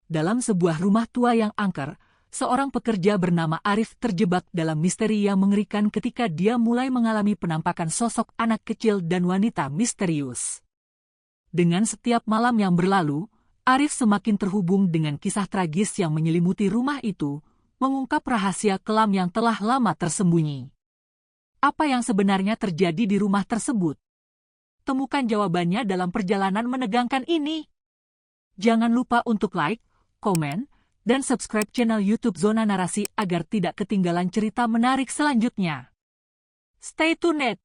Dalam sebuah rumah tua yang angker, seorang pekerja bernama Arif terjebak dalam misteri yang mengerikan ketika dia mulai mengalami penampakan sosok anak kecil dan wanita misterius. Dengan setiap malam yang berlalu, Arif semakin terhubung dengan kisah tragis yang menyelimuti rumah itu, mengungkap rahasia kelam yang telah lama tersembunyi. Apa yang sebenarnya terjadi di rumah tersebut? Temukan jawabannya dalam perjalanan menegangkan ini. Jangan lupa untuk like, komen, dan subscribe channel YouTube Zona Narasi agar tidak ketinggalan cerita menarik selanjutnya. Stay tuned!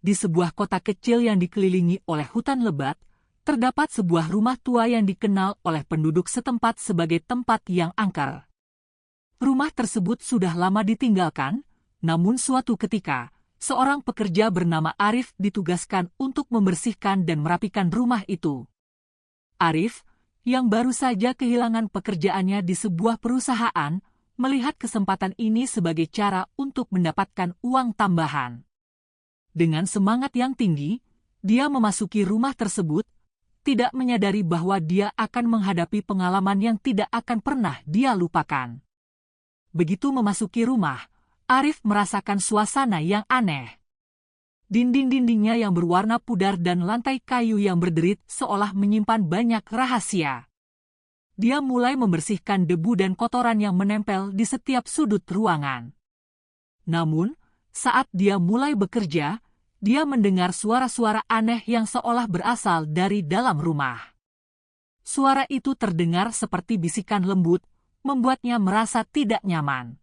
Di sebuah kota kecil yang dikelilingi oleh hutan lebat, terdapat sebuah rumah tua yang dikenal oleh penduduk setempat sebagai tempat yang angker. Rumah tersebut sudah lama ditinggalkan, namun suatu ketika, seorang pekerja bernama Arif ditugaskan untuk membersihkan dan merapikan rumah itu. Arif, yang baru saja kehilangan pekerjaannya di sebuah perusahaan, melihat kesempatan ini sebagai cara untuk mendapatkan uang tambahan. Dengan semangat yang tinggi, dia memasuki rumah tersebut, tidak menyadari bahwa dia akan menghadapi pengalaman yang tidak akan pernah dia lupakan. Begitu memasuki rumah, Arif merasakan suasana yang aneh. Dinding-dindingnya yang berwarna pudar dan lantai kayu yang berderit seolah menyimpan banyak rahasia. Dia mulai membersihkan debu dan kotoran yang menempel di setiap sudut ruangan. Namun, saat dia mulai bekerja, dia mendengar suara-suara aneh yang seolah berasal dari dalam rumah. Suara itu terdengar seperti bisikan lembut, membuatnya merasa tidak nyaman.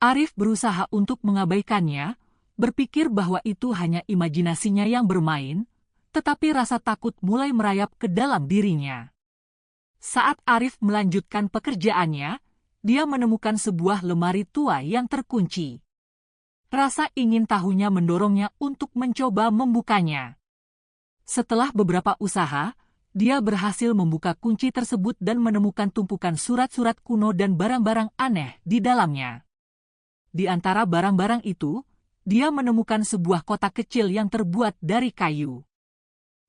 Arif berusaha untuk mengabaikannya, berpikir bahwa itu hanya imajinasinya yang bermain, tetapi rasa takut mulai merayap ke dalam dirinya. Saat Arif melanjutkan pekerjaannya, dia menemukan sebuah lemari tua yang terkunci. Rasa ingin tahunya mendorongnya untuk mencoba membukanya. Setelah beberapa usaha, dia berhasil membuka kunci tersebut dan menemukan tumpukan surat-surat kuno dan barang-barang aneh di dalamnya. Di antara barang-barang itu, dia menemukan sebuah kotak kecil yang terbuat dari kayu.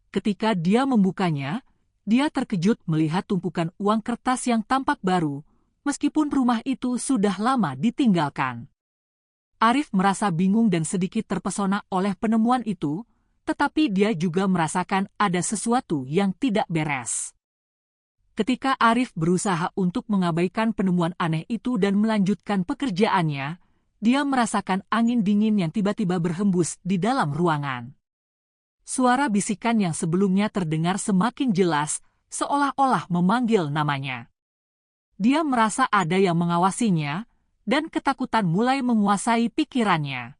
Ketika dia membukanya, dia terkejut melihat tumpukan uang kertas yang tampak baru, meskipun rumah itu sudah lama ditinggalkan. Arif merasa bingung dan sedikit terpesona oleh penemuan itu, tetapi dia juga merasakan ada sesuatu yang tidak beres. Ketika Arif berusaha untuk mengabaikan penemuan aneh itu dan melanjutkan pekerjaannya, dia merasakan angin dingin yang tiba-tiba berhembus di dalam ruangan. Suara bisikan yang sebelumnya terdengar semakin jelas, seolah-olah memanggil namanya. Dia merasa ada yang mengawasinya, dan ketakutan mulai menguasai pikirannya.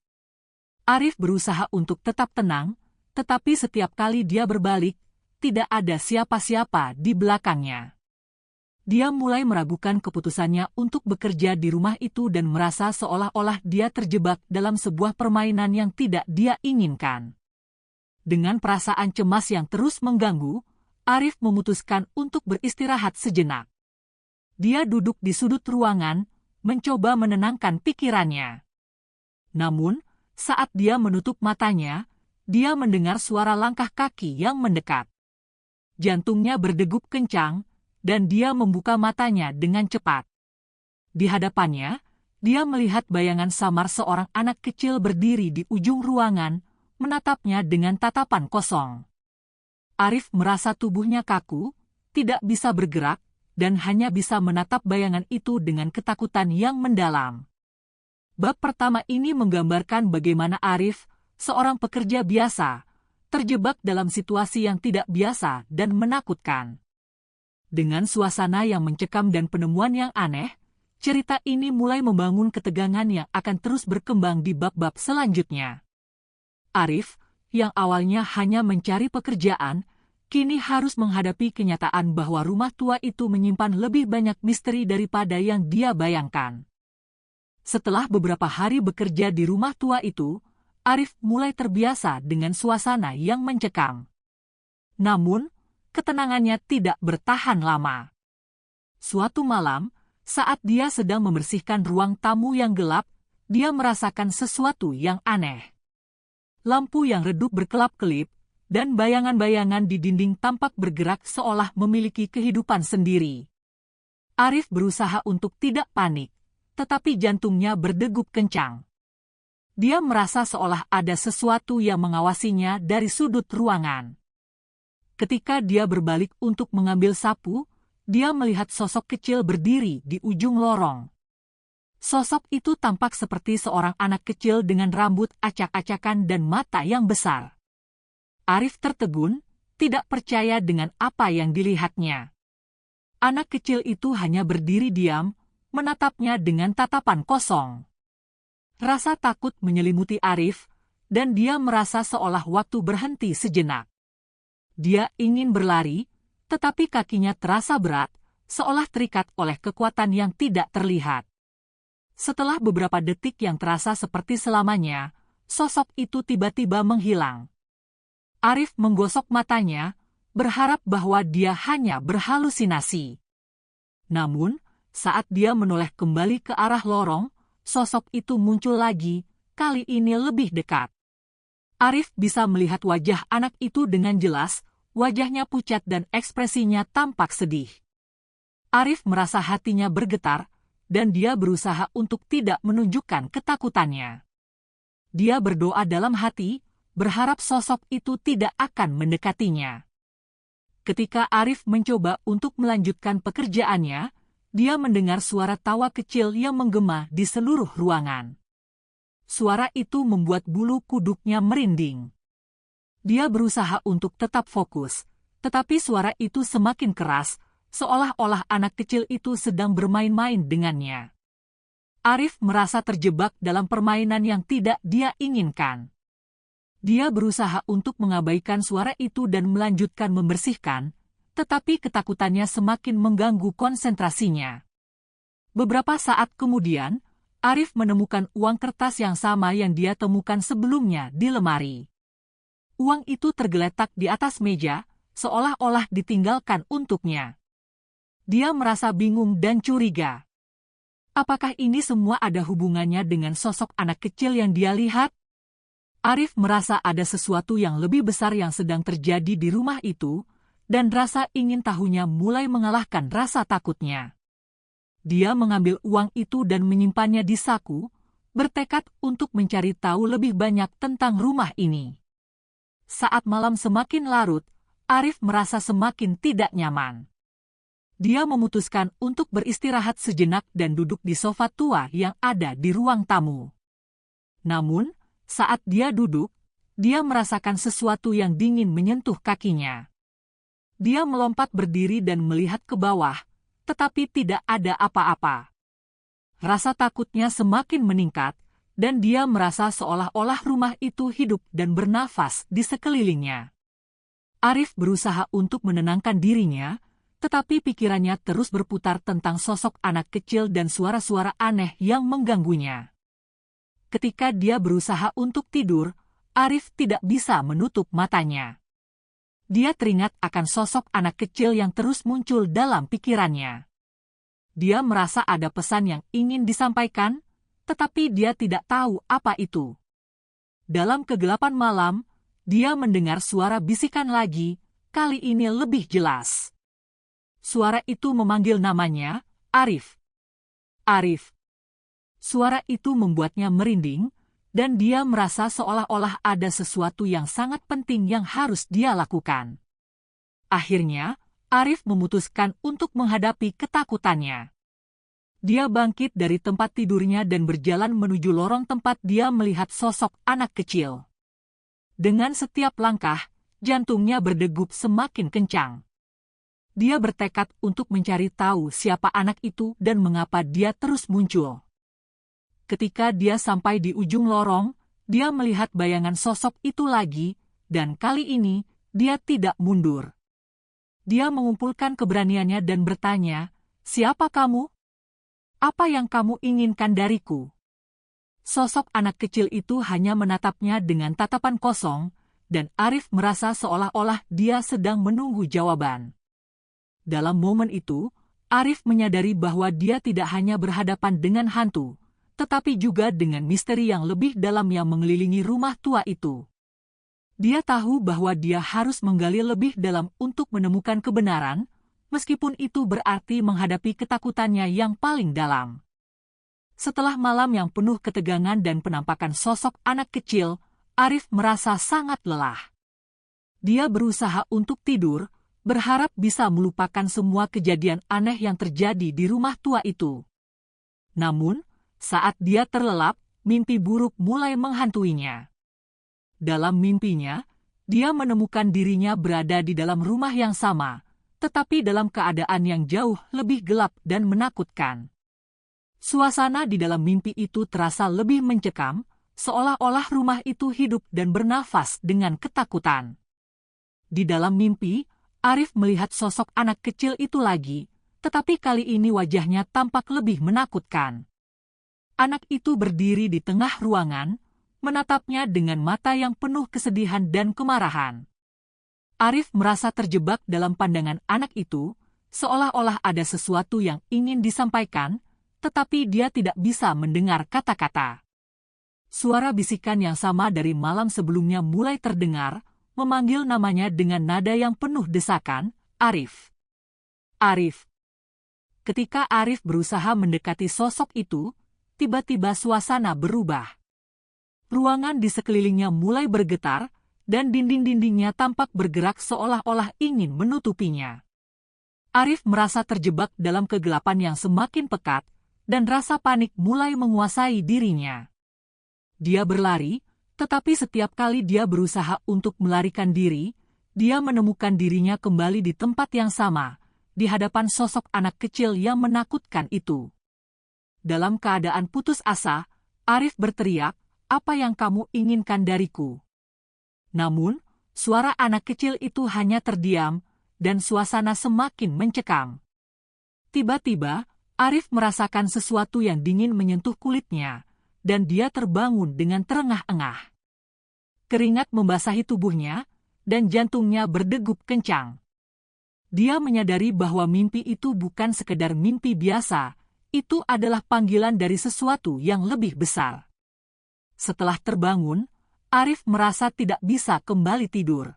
Arif berusaha untuk tetap tenang, tetapi setiap kali dia berbalik, tidak ada siapa-siapa di belakangnya. Dia mulai meragukan keputusannya untuk bekerja di rumah itu dan merasa seolah-olah dia terjebak dalam sebuah permainan yang tidak dia inginkan. Dengan perasaan cemas yang terus mengganggu, Arif memutuskan untuk beristirahat sejenak. Dia duduk di sudut ruangan, mencoba menenangkan pikirannya. Namun, saat dia menutup matanya, dia mendengar suara langkah kaki yang mendekat. Jantungnya berdegup kencang, dan dia membuka matanya dengan cepat. Di hadapannya, dia melihat bayangan samar seorang anak kecil berdiri di ujung ruangan, menatapnya dengan tatapan kosong. Arif merasa tubuhnya kaku, tidak bisa bergerak, dan hanya bisa menatap bayangan itu dengan ketakutan yang mendalam. Bab pertama ini menggambarkan bagaimana Arif, seorang pekerja biasa, terjebak dalam situasi yang tidak biasa dan menakutkan. Dengan suasana yang mencekam dan penemuan yang aneh, cerita ini mulai membangun ketegangan yang akan terus berkembang di bab-bab selanjutnya. Arif, yang awalnya hanya mencari pekerjaan, kini harus menghadapi kenyataan bahwa rumah tua itu menyimpan lebih banyak misteri daripada yang dia bayangkan. Setelah beberapa hari bekerja di rumah tua itu, Arif mulai terbiasa dengan suasana yang mencekam. Namun, ketenangannya tidak bertahan lama. Suatu malam, saat dia sedang membersihkan ruang tamu yang gelap, dia merasakan sesuatu yang aneh. Lampu yang redup berkelap-kelip, dan bayangan-bayangan di dinding tampak bergerak seolah memiliki kehidupan sendiri. Arif berusaha untuk tidak panik, tetapi jantungnya berdegup kencang. Dia merasa seolah ada sesuatu yang mengawasinya dari sudut ruangan. Ketika dia berbalik untuk mengambil sapu, dia melihat sosok kecil berdiri di ujung lorong. Sosok itu tampak seperti seorang anak kecil dengan rambut acak-acakan dan mata yang besar. Arif tertegun, tidak percaya dengan apa yang dilihatnya. Anak kecil itu hanya berdiri diam, menatapnya dengan tatapan kosong. Rasa takut menyelimuti Arif, dan dia merasa seolah waktu berhenti sejenak. Dia ingin berlari, tetapi kakinya terasa berat, seolah terikat oleh kekuatan yang tidak terlihat. Setelah beberapa detik yang terasa seperti selamanya, sosok itu tiba-tiba menghilang. Arif menggosok matanya, berharap bahwa dia hanya berhalusinasi. Namun, saat dia menoleh kembali ke arah lorong, sosok itu muncul lagi, kali ini lebih dekat. Arif bisa melihat wajah anak itu dengan jelas, wajahnya pucat dan ekspresinya tampak sedih. Arif merasa hatinya bergetar, dan dia berusaha untuk tidak menunjukkan ketakutannya. Dia berdoa dalam hati, berharap sosok itu tidak akan mendekatinya. Ketika Arif mencoba untuk melanjutkan pekerjaannya, dia mendengar suara tawa kecil yang menggema di seluruh ruangan. Suara itu membuat bulu kuduknya merinding. Dia berusaha untuk tetap fokus, tetapi suara itu semakin keras, seolah-olah anak kecil itu sedang bermain-main dengannya. Arif merasa terjebak dalam permainan yang tidak dia inginkan. Dia berusaha untuk mengabaikan suara itu dan melanjutkan membersihkan, tetapi ketakutannya semakin mengganggu konsentrasinya. Beberapa saat kemudian, Arif menemukan uang kertas yang sama yang dia temukan sebelumnya di lemari. Uang itu tergeletak di atas meja, seolah-olah ditinggalkan untuknya. Dia merasa bingung dan curiga. Apakah ini semua ada hubungannya dengan sosok anak kecil yang dia lihat? Arif merasa ada sesuatu yang lebih besar yang sedang terjadi di rumah itu, dan rasa ingin tahunya mulai mengalahkan rasa takutnya. Dia mengambil uang itu dan menyimpannya di saku, bertekad untuk mencari tahu lebih banyak tentang rumah ini. Saat malam semakin larut, Arif merasa semakin tidak nyaman. Dia memutuskan untuk beristirahat sejenak dan duduk di sofa tua yang ada di ruang tamu. Namun, saat dia duduk, dia merasakan sesuatu yang dingin menyentuh kakinya. Dia melompat berdiri dan melihat ke bawah, tetapi tidak ada apa-apa. Rasa takutnya semakin meningkat, dan dia merasa seolah-olah rumah itu hidup dan bernafas di sekelilingnya. Arif berusaha untuk menenangkan dirinya, tetapi pikirannya terus berputar tentang sosok anak kecil dan suara-suara aneh yang mengganggunya. Ketika dia berusaha untuk tidur, Arif tidak bisa menutup matanya. Dia teringat akan sosok anak kecil yang terus muncul dalam pikirannya. Dia merasa ada pesan yang ingin disampaikan, tetapi dia tidak tahu apa itu. Dalam kegelapan malam, dia mendengar suara bisikan lagi, kali ini lebih jelas. Suara itu memanggil namanya, Arif. Arif. Suara itu membuatnya merinding, dan dia merasa seolah-olah ada sesuatu yang sangat penting yang harus dia lakukan. Akhirnya, Arif memutuskan untuk menghadapi ketakutannya. Dia bangkit dari tempat tidurnya dan berjalan menuju lorong tempat dia melihat sosok anak kecil. Dengan setiap langkah, jantungnya berdegup semakin kencang. Dia bertekad untuk mencari tahu siapa anak itu dan mengapa dia terus muncul. Ketika dia sampai di ujung lorong, dia melihat bayangan sosok itu lagi, dan kali ini, dia tidak mundur. Dia mengumpulkan keberaniannya dan bertanya, "Siapa kamu? Apa yang kamu inginkan dariku?" Sosok anak kecil itu hanya menatapnya dengan tatapan kosong, dan Arif merasa seolah-olah dia sedang menunggu jawaban. Dalam momen itu, Arif menyadari bahwa dia tidak hanya berhadapan dengan hantu, tetapi juga dengan misteri yang lebih dalam yang mengelilingi rumah tua itu. Dia tahu bahwa dia harus menggali lebih dalam untuk menemukan kebenaran, meskipun itu berarti menghadapi ketakutannya yang paling dalam. Setelah malam yang penuh ketegangan dan penampakan sosok anak kecil, Arif merasa sangat lelah. Dia berusaha untuk tidur, berharap bisa melupakan semua kejadian aneh yang terjadi di rumah tua itu. Namun, saat dia terlelap, mimpi buruk mulai menghantuinya. Dalam mimpinya, dia menemukan dirinya berada di dalam rumah yang sama, tetapi dalam keadaan yang jauh lebih gelap dan menakutkan. Suasana di dalam mimpi itu terasa lebih mencekam, seolah-olah rumah itu hidup dan bernafas dengan ketakutan. Di dalam mimpi, Arif melihat sosok anak kecil itu lagi, tetapi kali ini wajahnya tampak lebih menakutkan. Anak itu berdiri di tengah ruangan, menatapnya dengan mata yang penuh kesedihan dan kemarahan. Arif merasa terjebak dalam pandangan anak itu, seolah-olah ada sesuatu yang ingin disampaikan, tetapi dia tidak bisa mendengar kata-kata. Suara bisikan yang sama dari malam sebelumnya mulai terdengar, memanggil namanya dengan nada yang penuh desakan, Arif. Arif. Ketika Arif berusaha mendekati sosok itu, tiba-tiba suasana berubah. Ruangan di sekelilingnya mulai bergetar, dan dinding-dindingnya tampak bergerak seolah-olah ingin menutupinya. Arif merasa terjebak dalam kegelapan yang semakin pekat, dan rasa panik mulai menguasai dirinya. Dia berlari, tetapi setiap kali dia berusaha untuk melarikan diri, dia menemukan dirinya kembali di tempat yang sama, di hadapan sosok anak kecil yang menakutkan itu. Dalam keadaan putus asa, Arif berteriak, "Apa yang kamu inginkan dariku?" Namun, suara anak kecil itu hanya terdiam, dan suasana semakin mencekam. Tiba-tiba, Arif merasakan sesuatu yang dingin menyentuh kulitnya, dan dia terbangun dengan terengah-engah. Keringat membasahi tubuhnya, dan jantungnya berdegup kencang. Dia menyadari bahwa mimpi itu bukan sekedar mimpi biasa, itu adalah panggilan dari sesuatu yang lebih besar. Setelah terbangun, Arif merasa tidak bisa kembali tidur.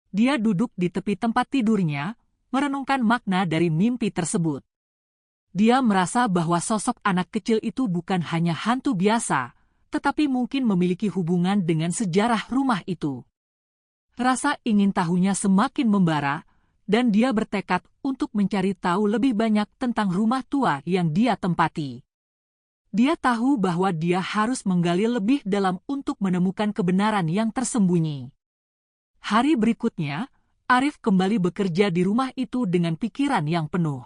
Dia duduk di tepi tempat tidurnya, merenungkan makna dari mimpi tersebut. Dia merasa bahwa sosok anak kecil itu bukan hanya hantu biasa, tetapi mungkin memiliki hubungan dengan sejarah rumah itu. Rasa ingin tahunya semakin membara, dan dia bertekad untuk mencari tahu lebih banyak tentang rumah tua yang dia tempati. Dia tahu bahwa dia harus menggali lebih dalam untuk menemukan kebenaran yang tersembunyi. Hari berikutnya, Arif kembali bekerja di rumah itu dengan pikiran yang penuh.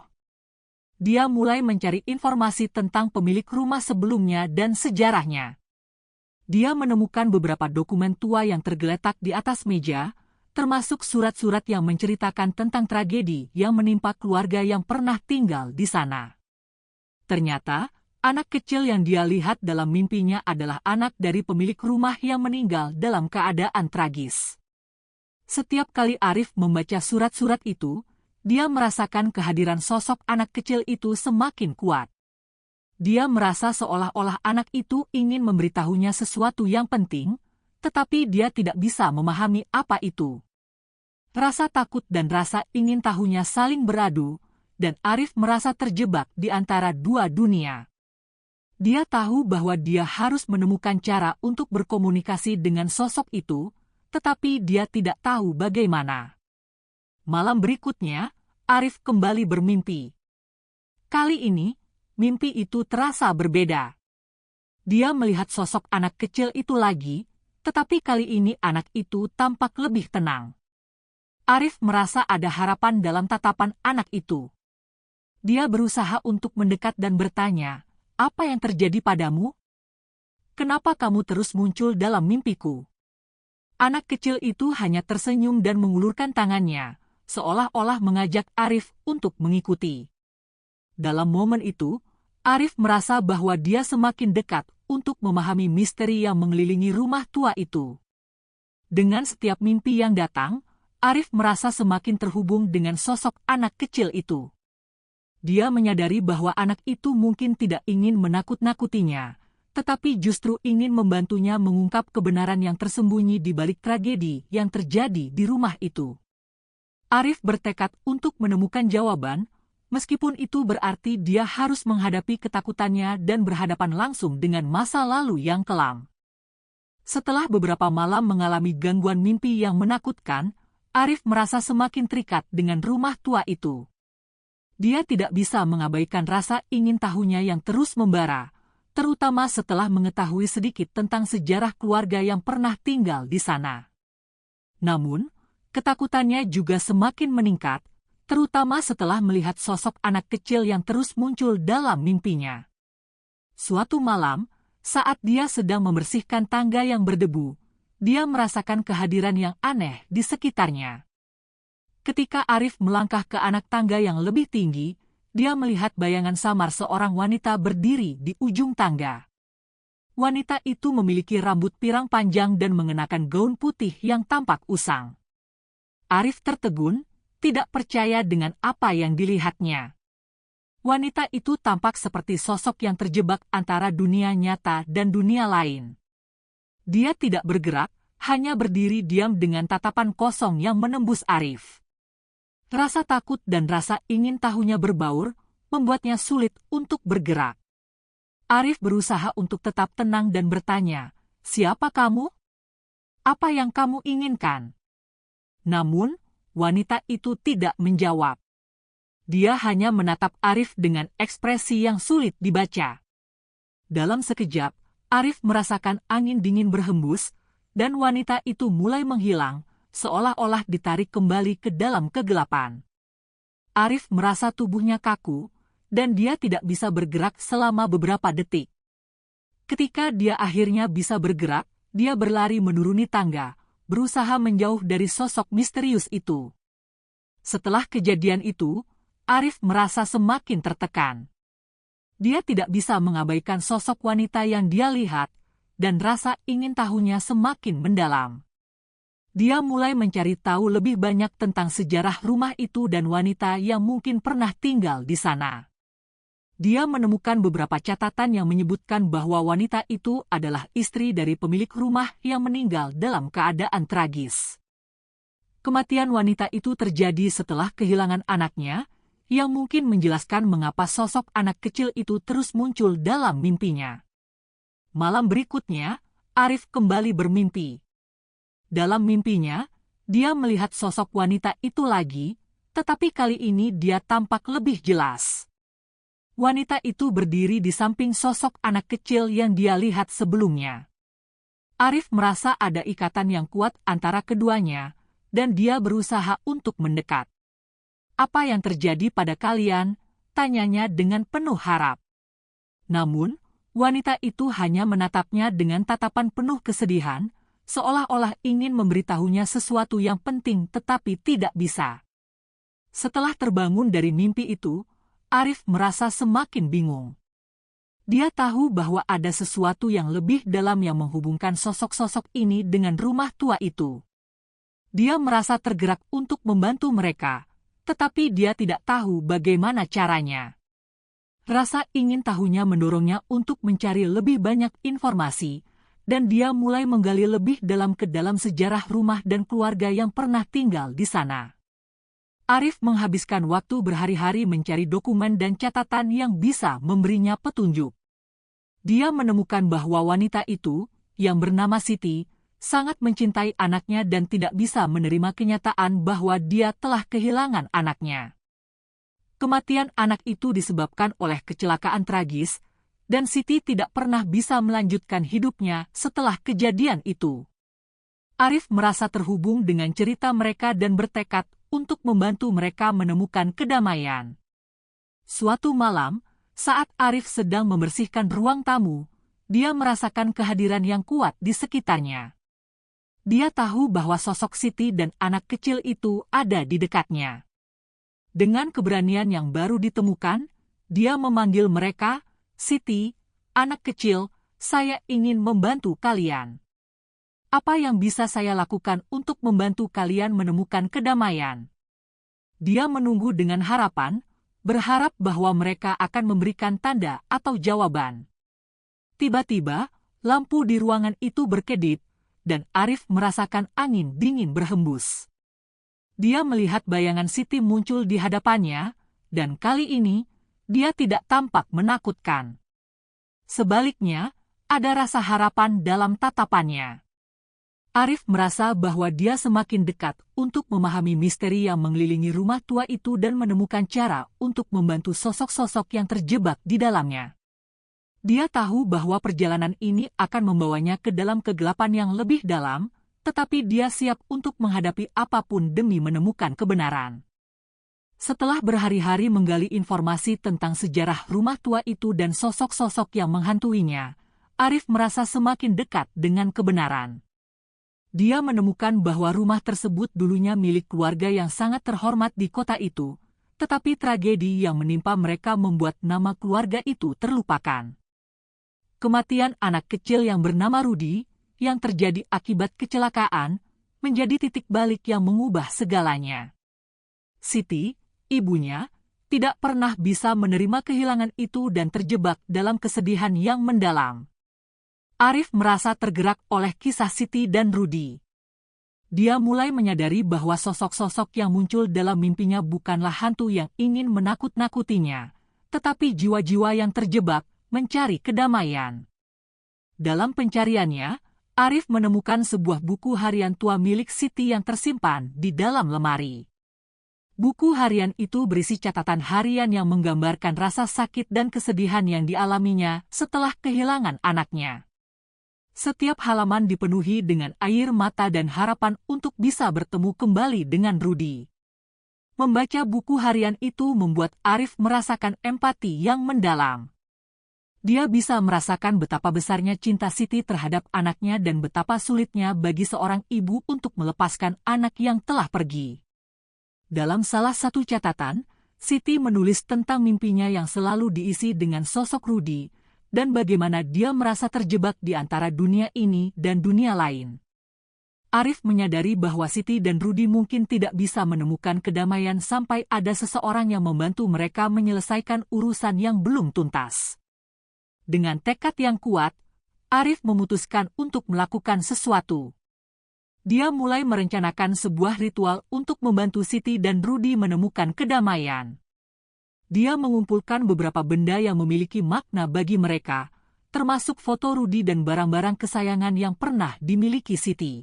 Dia mulai mencari informasi tentang pemilik rumah sebelumnya dan sejarahnya. Dia menemukan beberapa dokumen tua yang tergeletak di atas meja, termasuk surat-surat yang menceritakan tentang tragedi yang menimpa keluarga yang pernah tinggal di sana. Ternyata, anak kecil yang dia lihat dalam mimpinya adalah anak dari pemilik rumah yang meninggal dalam keadaan tragis. Setiap kali Arif membaca surat-surat itu, dia merasakan kehadiran sosok anak kecil itu semakin kuat. Dia merasa seolah-olah anak itu ingin memberitahunya sesuatu yang penting, tetapi dia tidak bisa memahami apa itu. Rasa takut dan rasa ingin tahunya saling beradu, dan Arif merasa terjebak di antara dua dunia. Dia tahu bahwa dia harus menemukan cara untuk berkomunikasi dengan sosok itu, tetapi dia tidak tahu bagaimana. Malam berikutnya, Arif kembali bermimpi. Kali ini, mimpi itu terasa berbeda. Dia melihat sosok anak kecil itu lagi, tetapi kali ini anak itu tampak lebih tenang. Arif merasa ada harapan dalam tatapan anak itu. Dia berusaha untuk mendekat dan bertanya, "Apa yang terjadi padamu? Kenapa kamu terus muncul dalam mimpiku?" Anak kecil itu hanya tersenyum dan mengulurkan tangannya, seolah-olah mengajak Arif untuk mengikuti. Dalam momen itu, Arif merasa bahwa dia semakin dekat untuk memahami misteri yang mengelilingi rumah tua itu. Dengan setiap mimpi yang datang, Arif merasa semakin terhubung dengan sosok anak kecil itu. Dia menyadari bahwa anak itu mungkin tidak ingin menakut-nakutinya, tetapi justru ingin membantunya mengungkap kebenaran yang tersembunyi di balik tragedi yang terjadi di rumah itu. Arif bertekad untuk menemukan jawaban, meskipun itu berarti dia harus menghadapi ketakutannya dan berhadapan langsung dengan masa lalu yang kelam. Setelah beberapa malam mengalami gangguan mimpi yang menakutkan, Arif merasa semakin terikat dengan rumah tua itu. Dia tidak bisa mengabaikan rasa ingin tahunya yang terus membara, terutama setelah mengetahui sedikit tentang sejarah keluarga yang pernah tinggal di sana. Namun, ketakutannya juga semakin meningkat, terutama setelah melihat sosok anak kecil yang terus muncul dalam mimpinya. Suatu malam, saat dia sedang membersihkan tangga yang berdebu, dia merasakan kehadiran yang aneh di sekitarnya. Ketika Arif melangkah ke anak tangga yang lebih tinggi, dia melihat bayangan samar seorang wanita berdiri di ujung tangga. Wanita itu memiliki rambut pirang panjang dan mengenakan gaun putih yang tampak usang. Arif tertegun, tidak percaya dengan apa yang dilihatnya. Wanita itu tampak seperti sosok yang terjebak antara dunia nyata dan dunia lain. Dia tidak bergerak, hanya berdiri diam dengan tatapan kosong yang menembus Arif. Rasa takut dan rasa ingin tahunya berbaur, membuatnya sulit untuk bergerak. Arif berusaha untuk tetap tenang dan bertanya, "Siapa kamu? Apa yang kamu inginkan?" Namun, wanita itu tidak menjawab. Dia hanya menatap Arif dengan ekspresi yang sulit dibaca. Dalam sekejap, Arif merasakan angin dingin berhembus, dan wanita itu mulai menghilang, seolah-olah ditarik kembali ke dalam kegelapan. Arif merasa tubuhnya kaku, dan dia tidak bisa bergerak selama beberapa detik. Ketika dia akhirnya bisa bergerak, dia berlari menuruni tangga, berusaha menjauh dari sosok misterius itu. Setelah kejadian itu, Arif merasa semakin tertekan. Dia tidak bisa mengabaikan sosok wanita yang dia lihat, dan rasa ingin tahunya semakin mendalam. Dia mulai mencari tahu lebih banyak tentang sejarah rumah itu dan wanita yang mungkin pernah tinggal di sana. Dia menemukan beberapa catatan yang menyebutkan bahwa wanita itu adalah istri dari pemilik rumah yang meninggal dalam keadaan tragis. Kematian wanita itu terjadi setelah kehilangan anaknya, yang mungkin menjelaskan mengapa sosok anak kecil itu terus muncul dalam mimpinya. Malam berikutnya, Arif kembali bermimpi. Dalam mimpinya, dia melihat sosok wanita itu lagi, tetapi kali ini dia tampak lebih jelas. Wanita itu berdiri di samping sosok anak kecil yang dia lihat sebelumnya. Arif merasa ada ikatan yang kuat antara keduanya, dan dia berusaha untuk mendekat. "Apa yang terjadi pada kalian?" tanyanya dengan penuh harap. Namun, wanita itu hanya menatapnya dengan tatapan penuh kesedihan, seolah-olah ingin memberitahunya sesuatu yang penting tetapi tidak bisa. Setelah terbangun dari mimpi itu, Arif merasa semakin bingung. Dia tahu bahwa ada sesuatu yang lebih dalam yang menghubungkan sosok-sosok ini dengan rumah tua itu. Dia merasa tergerak untuk membantu mereka, tetapi dia tidak tahu bagaimana caranya. Rasa ingin tahunya mendorongnya untuk mencari lebih banyak informasi, dan dia mulai menggali lebih dalam ke dalam sejarah rumah dan keluarga yang pernah tinggal di sana. Arif menghabiskan waktu berhari-hari mencari dokumen dan catatan yang bisa memberinya petunjuk. Dia menemukan bahwa wanita itu, yang bernama Siti, sangat mencintai anaknya dan tidak bisa menerima kenyataan bahwa dia telah kehilangan anaknya. Kematian anak itu disebabkan oleh kecelakaan tragis, dan Siti tidak pernah bisa melanjutkan hidupnya setelah kejadian itu. Arif merasa terhubung dengan cerita mereka dan bertekad untuk membantu mereka menemukan kedamaian. Suatu malam, saat Arif sedang membersihkan ruang tamu, dia merasakan kehadiran yang kuat di sekitarnya. Dia tahu bahwa sosok Siti dan anak kecil itu ada di dekatnya. Dengan keberanian yang baru ditemukan, dia memanggil mereka, "Siti, anak kecil, saya ingin membantu kalian. Apa yang bisa saya lakukan untuk membantu kalian menemukan kedamaian?" Dia menunggu dengan harapan, berharap bahwa mereka akan memberikan tanda atau jawaban. Tiba-tiba, lampu di ruangan itu berkedip, dan Arif merasakan angin dingin berhembus. Dia melihat bayangan Siti muncul di hadapannya, dan kali ini, dia tidak tampak menakutkan. Sebaliknya, ada rasa harapan dalam tatapannya. Arif merasa bahwa dia semakin dekat untuk memahami misteri yang mengelilingi rumah tua itu dan menemukan cara untuk membantu sosok-sosok yang terjebak di dalamnya. Dia tahu bahwa perjalanan ini akan membawanya ke dalam kegelapan yang lebih dalam, tetapi dia siap untuk menghadapi apapun demi menemukan kebenaran. Setelah berhari-hari menggali informasi tentang sejarah rumah tua itu dan sosok-sosok yang menghantuinya, Arif merasa semakin dekat dengan kebenaran. Dia menemukan bahwa rumah tersebut dulunya milik keluarga yang sangat terhormat di kota itu, tetapi tragedi yang menimpa mereka membuat nama keluarga itu terlupakan. Kematian anak kecil yang bernama Rudy, yang terjadi akibat kecelakaan, menjadi titik balik yang mengubah segalanya. Siti, ibunya, tidak pernah bisa menerima kehilangan itu dan terjebak dalam kesedihan yang mendalam. Arif merasa tergerak oleh kisah Siti dan Rudy. Dia mulai menyadari bahwa sosok-sosok yang muncul dalam mimpinya bukanlah hantu yang ingin menakut-nakutinya, tetapi jiwa-jiwa yang terjebak mencari kedamaian. Dalam pencariannya, Arif menemukan sebuah buku harian tua milik Siti yang tersimpan di dalam lemari. Buku harian itu berisi catatan harian yang menggambarkan rasa sakit dan kesedihan yang dialaminya setelah kehilangan anaknya. Setiap halaman dipenuhi dengan air mata dan harapan untuk bisa bertemu kembali dengan Rudy. Membaca buku harian itu membuat Arif merasakan empati yang mendalam. Dia bisa merasakan betapa besarnya cinta Siti terhadap anaknya dan betapa sulitnya bagi seorang ibu untuk melepaskan anak yang telah pergi. Dalam salah satu catatan, Siti menulis tentang mimpinya yang selalu diisi dengan sosok Rudy, dan bagaimana dia merasa terjebak di antara dunia ini dan dunia lain. Arif menyadari bahwa Siti dan Rudy mungkin tidak bisa menemukan kedamaian sampai ada seseorang yang membantu mereka menyelesaikan urusan yang belum tuntas. Dengan tekad yang kuat, Arif memutuskan untuk melakukan sesuatu. Dia mulai merencanakan sebuah ritual untuk membantu Siti dan Rudy menemukan kedamaian. Dia mengumpulkan beberapa benda yang memiliki makna bagi mereka, termasuk foto Rudy dan barang-barang kesayangan yang pernah dimiliki Siti.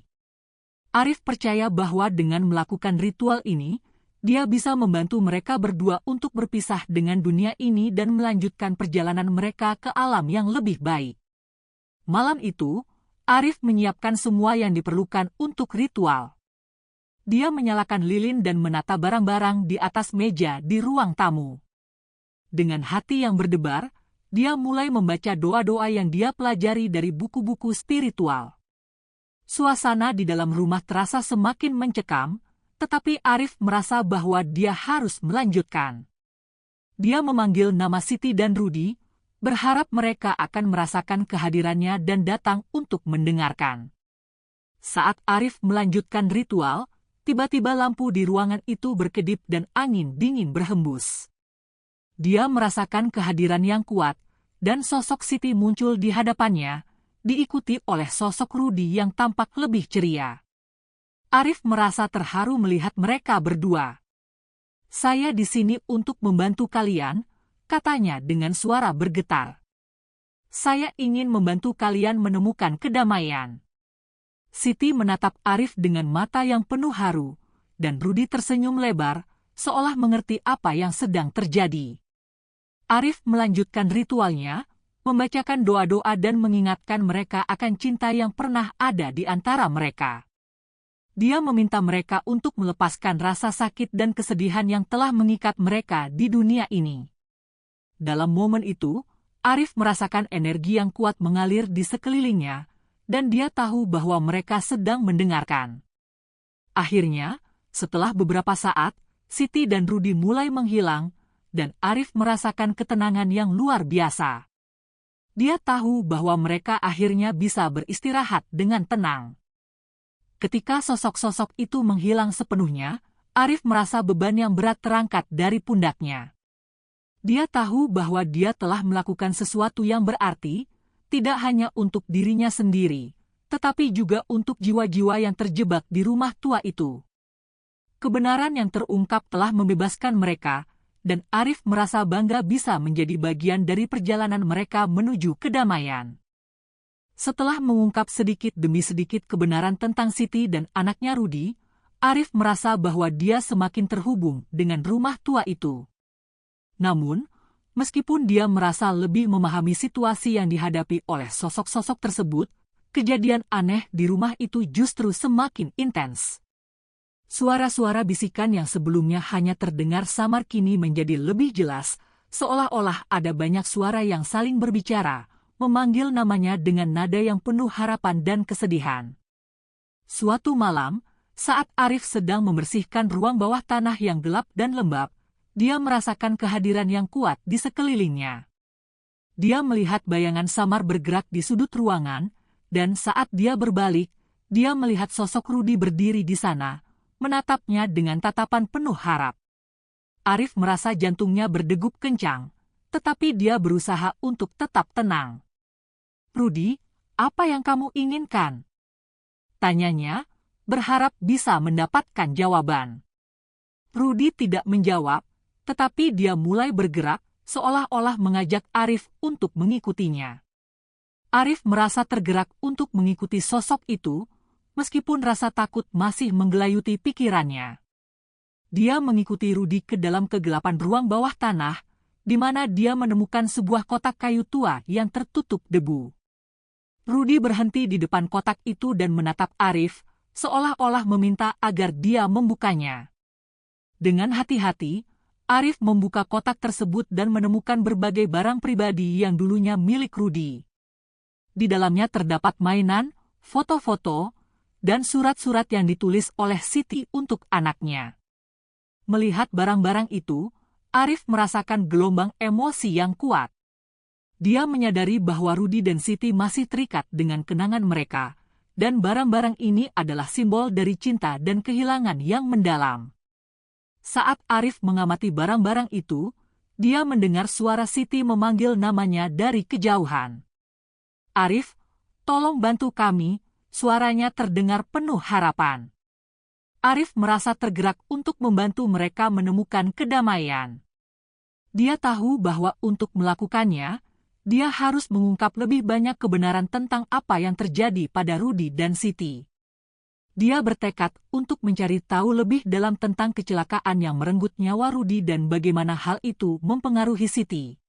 Arif percaya bahwa dengan melakukan ritual ini, dia bisa membantu mereka berdua untuk berpisah dengan dunia ini dan melanjutkan perjalanan mereka ke alam yang lebih baik. Malam itu, Arif menyiapkan semua yang diperlukan untuk ritual. Dia menyalakan lilin dan menata barang-barang di atas meja di ruang tamu. Dengan hati yang berdebar, dia mulai membaca doa-doa yang dia pelajari dari buku-buku spiritual. Suasana di dalam rumah terasa semakin mencekam, tetapi Arif merasa bahwa dia harus melanjutkan. Dia memanggil nama Siti dan Rudy, berharap mereka akan merasakan kehadirannya dan datang untuk mendengarkan. Saat Arif melanjutkan ritual, tiba-tiba lampu di ruangan itu berkedip dan angin dingin berhembus. Dia merasakan kehadiran yang kuat, dan sosok Siti muncul di hadapannya, diikuti oleh sosok Rudy yang tampak lebih ceria. Arif merasa terharu melihat mereka berdua. "Saya di sini untuk membantu kalian," katanya dengan suara bergetar. "Saya ingin membantu kalian menemukan kedamaian." Siti menatap Arif dengan mata yang penuh haru, dan Rudy tersenyum lebar, seolah mengerti apa yang sedang terjadi. Arif melanjutkan ritualnya, membacakan doa-doa dan mengingatkan mereka akan cinta yang pernah ada di antara mereka. Dia meminta mereka untuk melepaskan rasa sakit dan kesedihan yang telah mengikat mereka di dunia ini. Dalam momen itu, Arif merasakan energi yang kuat mengalir di sekelilingnya, dan dia tahu bahwa mereka sedang mendengarkan. Akhirnya, setelah beberapa saat, Siti dan Rudy mulai menghilang, dan Arif merasakan ketenangan yang luar biasa. Dia tahu bahwa mereka akhirnya bisa beristirahat dengan tenang. Ketika sosok-sosok itu menghilang sepenuhnya, Arif merasa beban yang berat terangkat dari pundaknya. Dia tahu bahwa dia telah melakukan sesuatu yang berarti, tidak hanya untuk dirinya sendiri, tetapi juga untuk jiwa-jiwa yang terjebak di rumah tua itu. Kebenaran yang terungkap telah membebaskan mereka, dan Arif merasa bangga bisa menjadi bagian dari perjalanan mereka menuju kedamaian. Setelah mengungkap sedikit demi sedikit kebenaran tentang Siti dan anaknya Rudy, Arif merasa bahwa dia semakin terhubung dengan rumah tua itu. Namun, meskipun dia merasa lebih memahami situasi yang dihadapi oleh sosok-sosok tersebut, kejadian aneh di rumah itu justru semakin intens. Suara-suara bisikan yang sebelumnya hanya terdengar samar kini menjadi lebih jelas, seolah-olah ada banyak suara yang saling berbicara, memanggil namanya dengan nada yang penuh harapan dan kesedihan. Suatu malam, saat Arif sedang membersihkan ruang bawah tanah yang gelap dan lembab, dia merasakan kehadiran yang kuat di sekelilingnya. Dia melihat bayangan samar bergerak di sudut ruangan, dan saat dia berbalik, dia melihat sosok Rudy berdiri di sana, menatapnya dengan tatapan penuh harap. Arif merasa jantungnya berdegup kencang, tetapi dia berusaha untuk tetap tenang. "Rudy, apa yang kamu inginkan?" tanyanya, berharap bisa mendapatkan jawaban. Rudy tidak menjawab, tetapi dia mulai bergerak, seolah-olah mengajak Arif untuk mengikutinya. Arif merasa tergerak untuk mengikuti sosok itu, meskipun rasa takut masih menggelayuti pikirannya. Dia mengikuti Rudy ke dalam kegelapan ruang bawah tanah, di mana dia menemukan sebuah kotak kayu tua yang tertutup debu. Rudy berhenti di depan kotak itu dan menatap Arif, seolah-olah meminta agar dia membukanya. Dengan hati-hati, Arif membuka kotak tersebut dan menemukan berbagai barang pribadi yang dulunya milik Rudy. Di dalamnya terdapat mainan, foto-foto, dan surat-surat yang ditulis oleh Siti untuk anaknya. Melihat barang-barang itu, Arif merasakan gelombang emosi yang kuat. Dia menyadari bahwa Rudy dan Siti masih terikat dengan kenangan mereka, dan barang-barang ini adalah simbol dari cinta dan kehilangan yang mendalam. Saat Arif mengamati barang-barang itu, dia mendengar suara Siti memanggil namanya dari kejauhan. "Arif, tolong bantu kami," suaranya terdengar penuh harapan. Arif merasa tergerak untuk membantu mereka menemukan kedamaian. Dia tahu bahwa untuk melakukannya, dia harus mengungkap lebih banyak kebenaran tentang apa yang terjadi pada Rudy dan Siti. Dia bertekad untuk mencari tahu lebih dalam tentang kecelakaan yang merenggut nyawa Rudy dan bagaimana hal itu mempengaruhi Siti.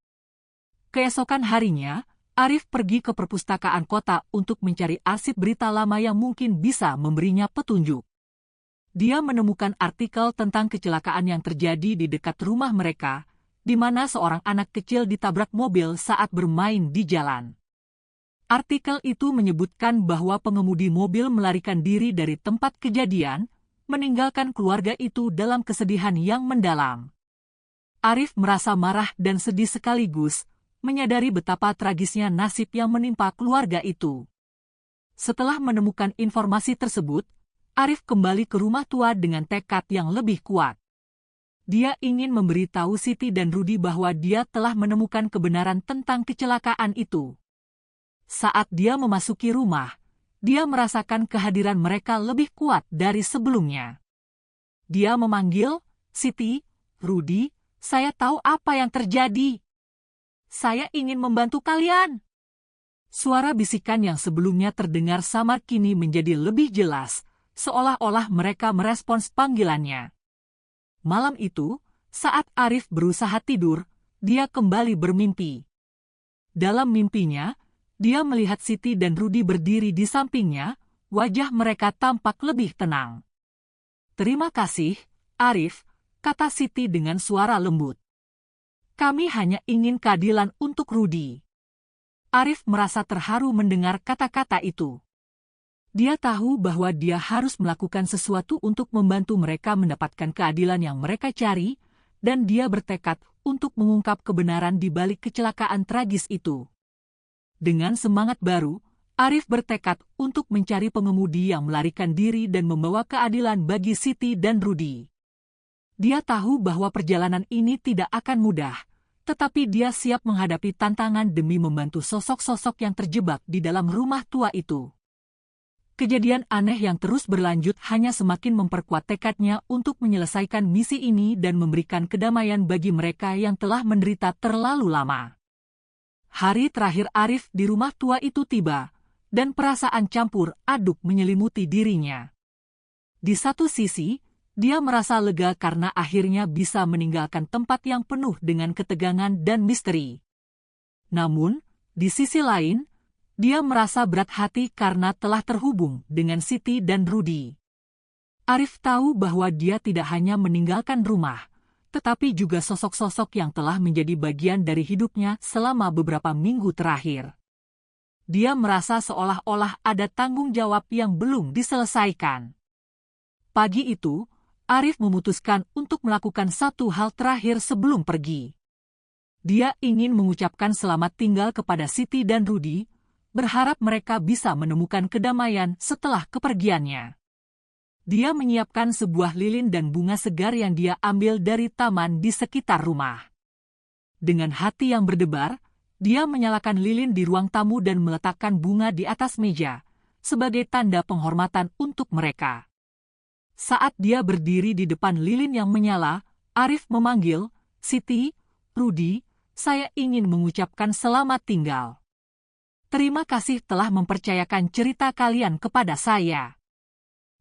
Keesokan harinya, Arif pergi ke perpustakaan kota untuk mencari arsip berita lama yang mungkin bisa memberinya petunjuk. Dia menemukan artikel tentang kecelakaan yang terjadi di dekat rumah mereka, di mana seorang anak kecil ditabrak mobil saat bermain di jalan. Artikel itu menyebutkan bahwa pengemudi mobil melarikan diri dari tempat kejadian, meninggalkan keluarga itu dalam kesedihan yang mendalam. Arif merasa marah dan sedih sekaligus, menyadari betapa tragisnya nasib yang menimpa keluarga itu. Setelah menemukan informasi tersebut, Arif kembali ke rumah tua dengan tekad yang lebih kuat. Dia ingin memberitahu Siti dan Rudy bahwa dia telah menemukan kebenaran tentang kecelakaan itu. Saat dia memasuki rumah, dia merasakan kehadiran mereka lebih kuat dari sebelumnya. Dia memanggil, "Siti, Rudy, saya tahu apa yang terjadi. Saya ingin membantu kalian." Suara bisikan yang sebelumnya terdengar samar kini menjadi lebih jelas, seolah-olah mereka merespons panggilannya. Malam itu, saat Arif berusaha tidur, dia kembali bermimpi. Dalam mimpinya, dia melihat Siti dan Rudy berdiri di sampingnya, wajah mereka tampak lebih tenang. "Terima kasih, Arif," kata Siti dengan suara lembut. "Kami hanya ingin keadilan untuk Rudy." Arif merasa terharu mendengar kata-kata itu. Dia tahu bahwa dia harus melakukan sesuatu untuk membantu mereka mendapatkan keadilan yang mereka cari, dan dia bertekad untuk mengungkap kebenaran di balik kecelakaan tragis itu. Dengan semangat baru, Arif bertekad untuk mencari pengemudi yang melarikan diri dan membawa keadilan bagi Siti dan Rudy. Dia tahu bahwa perjalanan ini tidak akan mudah, tetapi dia siap menghadapi tantangan demi membantu sosok-sosok yang terjebak di dalam rumah tua itu. Kejadian aneh yang terus berlanjut hanya semakin memperkuat tekadnya untuk menyelesaikan misi ini dan memberikan kedamaian bagi mereka yang telah menderita terlalu lama. Hari terakhir Arif di rumah tua itu tiba, dan perasaan campur aduk menyelimuti dirinya. Di satu sisi, dia merasa lega karena akhirnya bisa meninggalkan tempat yang penuh dengan ketegangan dan misteri. Namun, di sisi lain, dia merasa berat hati karena telah terhubung dengan Siti dan Rudy. Arif tahu bahwa dia tidak hanya meninggalkan rumah, tetapi juga sosok-sosok yang telah menjadi bagian dari hidupnya selama beberapa minggu terakhir. Dia merasa seolah-olah ada tanggung jawab yang belum diselesaikan. Pagi itu, Arif memutuskan untuk melakukan satu hal terakhir sebelum pergi. Dia ingin mengucapkan selamat tinggal kepada Siti dan Rudy, berharap mereka bisa menemukan kedamaian setelah kepergiannya. Dia menyiapkan sebuah lilin dan bunga segar yang dia ambil dari taman di sekitar rumah. Dengan hati yang berdebar, dia menyalakan lilin di ruang tamu dan meletakkan bunga di atas meja, sebagai tanda penghormatan untuk mereka. Saat dia berdiri di depan lilin yang menyala, Arif memanggil, "Siti, Rudy, saya ingin mengucapkan selamat tinggal. Terima kasih telah mempercayakan cerita kalian kepada saya.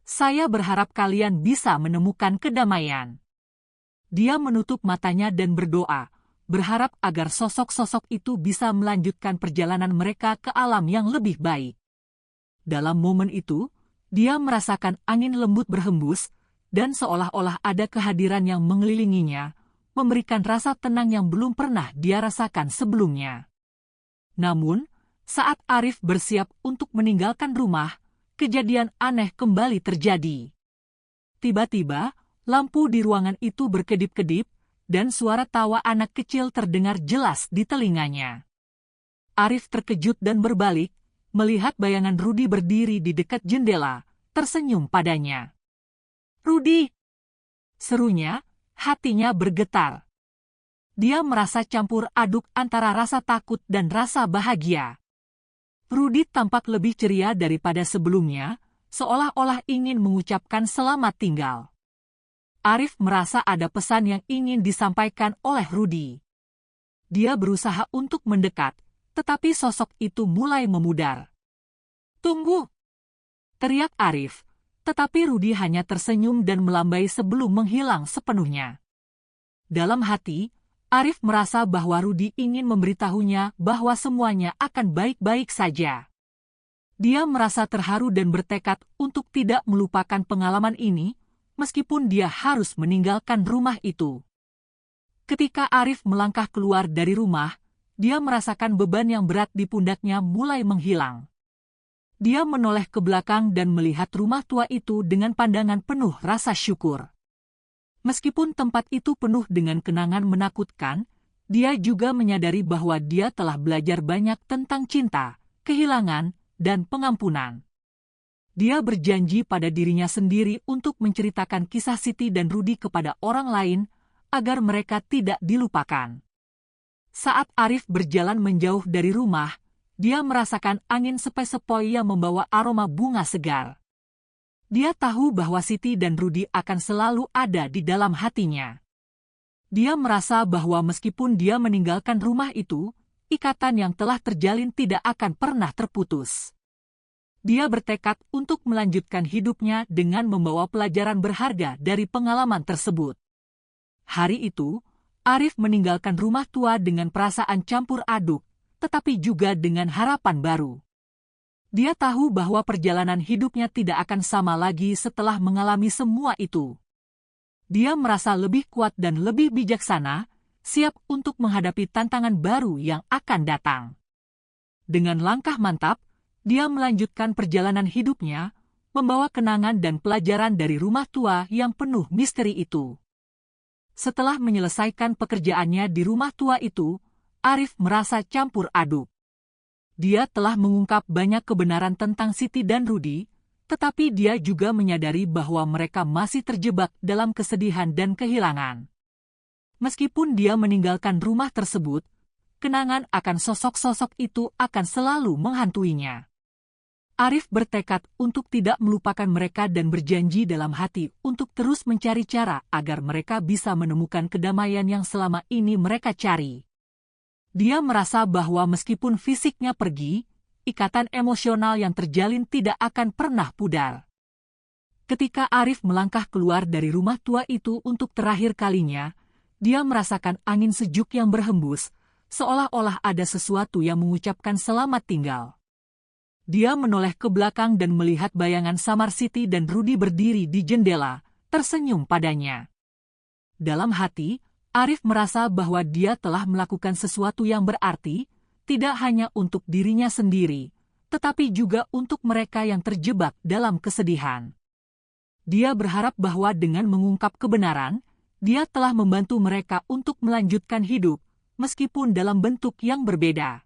Saya berharap kalian bisa menemukan kedamaian." Dia menutup matanya dan berdoa, berharap agar sosok-sosok itu bisa melanjutkan perjalanan mereka ke alam yang lebih baik. Dalam momen itu, dia merasakan angin lembut berhembus, dan seolah-olah ada kehadiran yang mengelilinginya, memberikan rasa tenang yang belum pernah dia rasakan sebelumnya. Namun, saat Arif bersiap untuk meninggalkan rumah, kejadian aneh kembali terjadi. Tiba-tiba, lampu di ruangan itu berkedip-kedip, dan suara tawa anak kecil terdengar jelas di telinganya. Arif terkejut dan berbalik, melihat bayangan Rudy berdiri di dekat jendela, tersenyum padanya. "Rudy!" serunya, hatinya bergetar. Dia merasa campur aduk antara rasa takut dan rasa bahagia. Rudy tampak lebih ceria daripada sebelumnya, seolah-olah ingin mengucapkan selamat tinggal. Arif merasa ada pesan yang ingin disampaikan oleh Rudy. Dia berusaha untuk mendekat, tetapi sosok itu mulai memudar. "Tunggu!" teriak Arif, tetapi Rudy hanya tersenyum dan melambai sebelum menghilang sepenuhnya. Dalam hati, Arif merasa bahwa Rudy ingin memberitahunya bahwa semuanya akan baik-baik saja. Dia merasa terharu dan bertekad untuk tidak melupakan pengalaman ini, meskipun dia harus meninggalkan rumah itu. Ketika Arif melangkah keluar dari rumah, dia merasakan beban yang berat di pundaknya mulai menghilang. Dia menoleh ke belakang dan melihat rumah tua itu dengan pandangan penuh rasa syukur. Meskipun tempat itu penuh dengan kenangan menakutkan, dia juga menyadari bahwa dia telah belajar banyak tentang cinta, kehilangan, dan pengampunan. Dia berjanji pada dirinya sendiri untuk menceritakan kisah Siti dan Rudy kepada orang lain, agar mereka tidak dilupakan. Saat Arif berjalan menjauh dari rumah, dia merasakan angin sepoi-sepoi yang membawa aroma bunga segar. Dia tahu bahwa Siti dan Rudy akan selalu ada di dalam hatinya. Dia merasa bahwa meskipun dia meninggalkan rumah itu, ikatan yang telah terjalin tidak akan pernah terputus. Dia bertekad untuk melanjutkan hidupnya dengan membawa pelajaran berharga dari pengalaman tersebut. Hari itu, Arif meninggalkan rumah tua dengan perasaan campur aduk, tetapi juga dengan harapan baru. Dia tahu bahwa perjalanan hidupnya tidak akan sama lagi setelah mengalami semua itu. Dia merasa lebih kuat dan lebih bijaksana, siap untuk menghadapi tantangan baru yang akan datang. Dengan langkah mantap, dia melanjutkan perjalanan hidupnya, membawa kenangan dan pelajaran dari rumah tua yang penuh misteri itu. Setelah menyelesaikan pekerjaannya di rumah tua itu, Arif merasa campur aduk. Dia telah mengungkap banyak kebenaran tentang Siti dan Rudy, tetapi dia juga menyadari bahwa mereka masih terjebak dalam kesedihan dan kehilangan. Meskipun dia meninggalkan rumah tersebut, kenangan akan sosok-sosok itu akan selalu menghantuinya. Arif bertekad untuk tidak melupakan mereka dan berjanji dalam hati untuk terus mencari cara agar mereka bisa menemukan kedamaian yang selama ini mereka cari. Dia merasa bahwa meskipun fisiknya pergi, ikatan emosional yang terjalin tidak akan pernah pudar. Ketika Arif melangkah keluar dari rumah tua itu untuk terakhir kalinya, dia merasakan angin sejuk yang berhembus, seolah-olah ada sesuatu yang mengucapkan selamat tinggal. Dia menoleh ke belakang dan melihat bayangan Samar Siti dan Rudy berdiri di jendela, tersenyum padanya. Dalam hati, Arif merasa bahwa dia telah melakukan sesuatu yang berarti, tidak hanya untuk dirinya sendiri, tetapi juga untuk mereka yang terjebak dalam kesedihan. Dia berharap bahwa dengan mengungkap kebenaran, dia telah membantu mereka untuk melanjutkan hidup, meskipun dalam bentuk yang berbeda.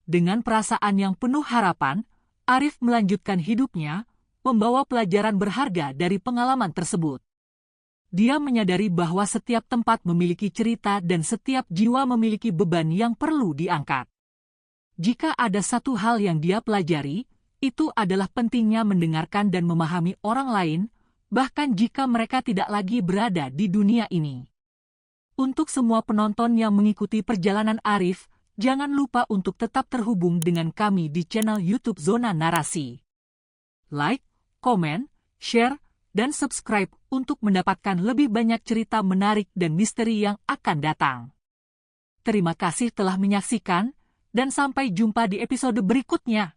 Dengan perasaan yang penuh harapan, Arif melanjutkan hidupnya, membawa pelajaran berharga dari pengalaman tersebut. Dia menyadari bahwa setiap tempat memiliki cerita dan setiap jiwa memiliki beban yang perlu diangkat. Jika ada satu hal yang dia pelajari, itu adalah pentingnya mendengarkan dan memahami orang lain, bahkan jika mereka tidak lagi berada di dunia ini. Untuk semua penonton yang mengikuti perjalanan Arif, jangan lupa untuk tetap terhubung dengan kami di channel YouTube Zona Narasi. Like, komen, share, dan subscribe untuk mendapatkan lebih banyak cerita menarik dan misteri yang akan datang. Terima kasih telah menyaksikan, dan sampai jumpa di episode berikutnya.